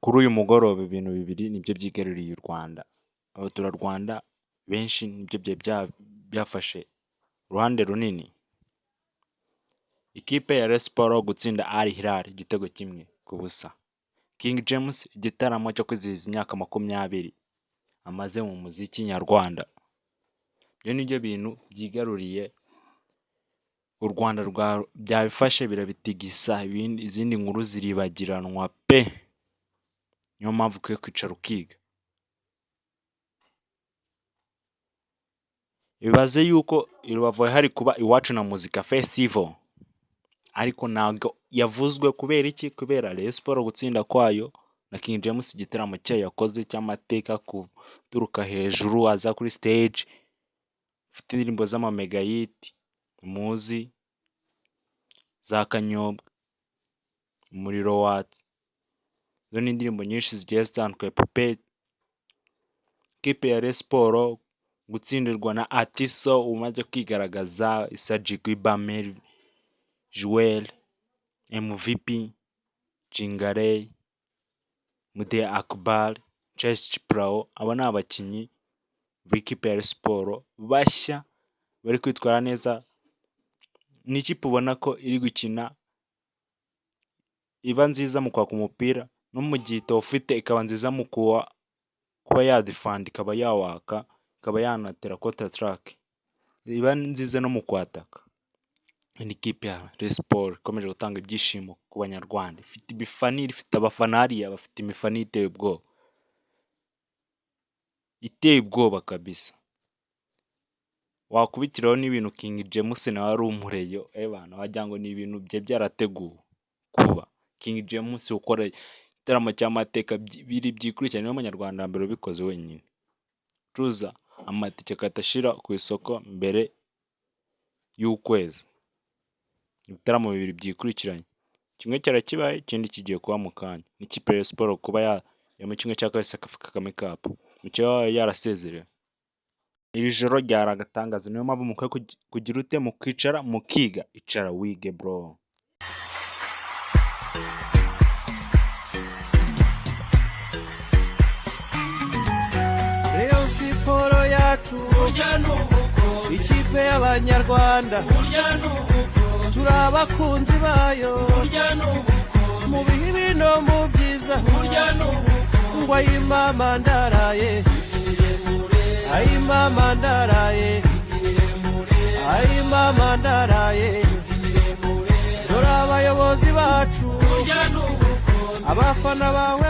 Kuri uyu mugoroba ibintu bibiri nibyo byigaruriye u Rwanda, abaturarwanda benshi nibyo byari byafashe uruhande runini. Ikipe ya Rayon Sports gutsinda Al Hilal igitego 1-0. King James igitaramo cyo kwizihiza imyaka 20 amaze mu muziki nyarwanda. Ibyo nibyo bintu byigaruriye u Rwanda byabifashe birabitigisa, izindi nkuru ziribagiranwa pe. Niyo mpamvu ukwiye kwicara ukiga. Ibaze yuko i Rubavu hari kuba iwacu na muzika festival, ariko ntabwo yavuzwe kubera iki? Kubera Rayon Sports gutsinda kwayo na King James igitaramo cyayo yakoze cy'amateka, kuturuka hejuru aza kuri stage, ufite indirimbo z'amamega hit muzi, za Kanyobwa, umuriro watse, izo ni indirimbo nyinshi zigiye zitandukanye Puppet. Ikipe ya Rayon Sports gutsindirwa na Atiso umaze kwigaragaza, Isajigwi Bamel, Joel, MVP, Jingarey, Mude Akbar, Chess Pro. Aba ni abakinnyi b'ikipe ya Rayon Sports bashya bari kwitwara neza. Ni ikipe ubona ko iri gukina iba nziza mu kwaka umupira, no mu gihe ufite ikaba nziza mu kuba yadefend, ikaba yawaka, ikaba yanatera counter attack, iba nziza no mu kwataka. Ni ikipe ya Rayon Sports ikomeje gutanga ibyishimo ku banyarwanda, ifite ibifanire, ifite abafana hariya bafite imifana iteye ubwoba kabisa. Wakubitiraho n'ibintu King James nawe ari umureyo, bana wagira ngo ni ibintu bye byarateguwe kuba. King James ukora igitaramo cy'amateka byikurikirana, niwe munyarwanda mbere ubikoze wenyine. Cuza amatike katashira ku isoko mbere y'ukwezi. Ibitaramo bibiri byikurikiranye, kimwe cyarakibaye, ikindi kigiye kuba mu kanya. N'ikipe ya Rayon Sports kuba ya mu kimwe cya kabiri Kagame Cup, mukaba yarasezerewe. Iri joro ryari agatangaza, niyo mpamvu mukwiye kugira ute mu kwicara mukiga. Icara wige bro. Rayon Sports yacu ikipe y'abanyarwanda, turi abakunzi bayo mu bibi no mu byiza. Ngo ayimama ndaraye, ayimama ndaraye, ayimama ndaraye, dore abayobozi bacu, abafana bawe